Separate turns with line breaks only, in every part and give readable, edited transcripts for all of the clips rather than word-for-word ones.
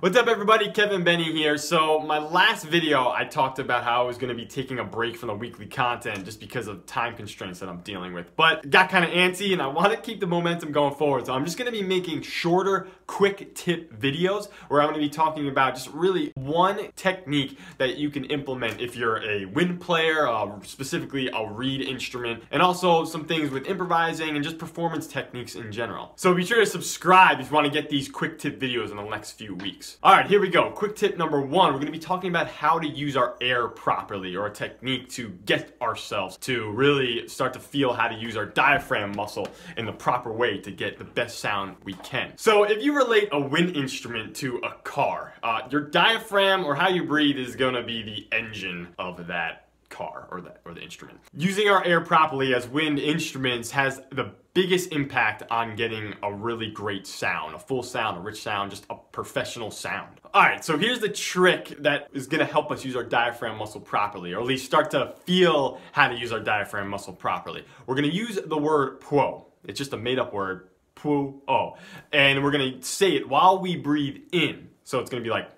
What's up everybody, Kevin Bene here. So my last video I talked about how I was going to be taking a break from the weekly content just because of time constraints that I'm dealing with. But it got kind of antsy and I want to keep the momentum going forward. So I'm just going to be making shorter, quick tip videos where I'm going to be talking about just really one technique that you can implement if you're a wind player, specifically a reed instrument, and also some things with improvising and just performance techniques in general. So be sure to subscribe if you want to get these quick tip videos in the next few weeks. Alright, here we go. Quick tip number one. We're going to be talking about how to use our air properly, or a technique to get ourselves to really start to feel how to use our diaphragm muscle in the proper way to get the best sound we can. So if you relate a wind instrument to a car, your diaphragm or how you breathe is going to be the engine of that car or the instrument. Using our air properly as wind instruments has the biggest impact on getting a really great sound, a full sound, a rich sound, just a professional sound. Alright, so here's the trick that is going to help us use our diaphragm muscle properly, or at least start to feel how to use our diaphragm muscle properly. We're going to use the word puo. It's just a made-up word, puo. And we're going to say it while we breathe in. So it's going to be like,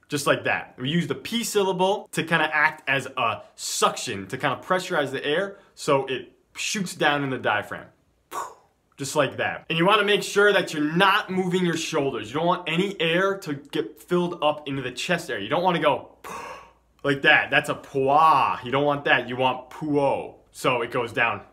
just like that. We use the P syllable to kind of act as a suction, to kind of pressurize the air so it shoots down in the diaphragm. Just like that. And you want to make sure that you're not moving your shoulders. You don't want any air to get filled up into the chest area. You don't want to go like that. That's a pua. You don't want that. You want puo. So it goes down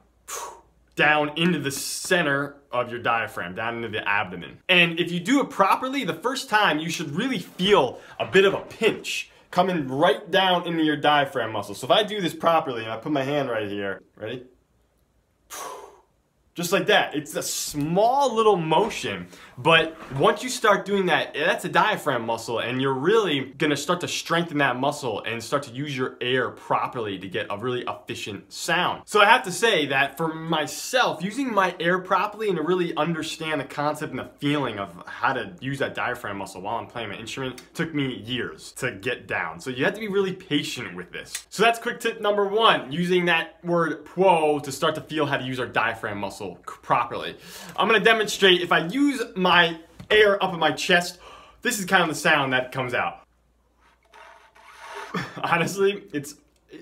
into the center of your diaphragm, down into the abdomen. And if you do it properly, the first time you should really feel a bit of a pinch coming right down into your diaphragm muscle. So if I do this properly and I put my hand right here, ready? Just like that. It's a small little motion, but once you start doing that, that's a diaphragm muscle, and you're really gonna start to strengthen that muscle and start to use your air properly to get a really efficient sound. So I have to say that for myself, using my air properly and to really understand the concept and the feeling of how to use that diaphragm muscle while I'm playing my instrument took me years to get down. So you have to be really patient with this. So that's quick tip number one, using that word puo to start to feel how to use our diaphragm muscle properly. I'm going to demonstrate. If I use my air up in my chest, this is kind of the sound that comes out. Honestly, it's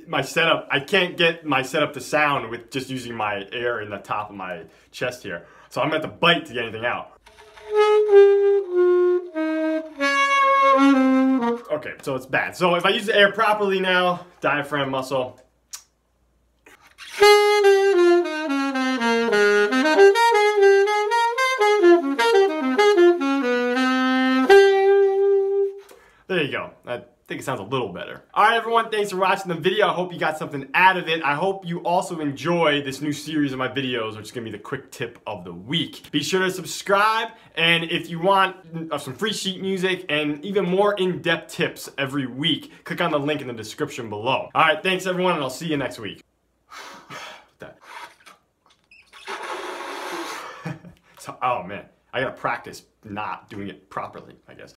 my setup. I can't get my setup to sound with just using my air in the top of my chest here. So I'm going to have to bite to get anything out. Okay, so it's bad. So if I use the air properly now, diaphragm muscle. There you go. I think it sounds a little better. Alright everyone, thanks for watching the video. I hope you got something out of it. I hope you also enjoy this new series of my videos, which is going to be the quick tip of the week. Be sure to subscribe, and if you want some free sheet music and even more in-depth tips every week, click on the link in the description below. Alright, thanks everyone, and I'll see you next week. So, oh man, I gotta practice not doing it properly, I guess.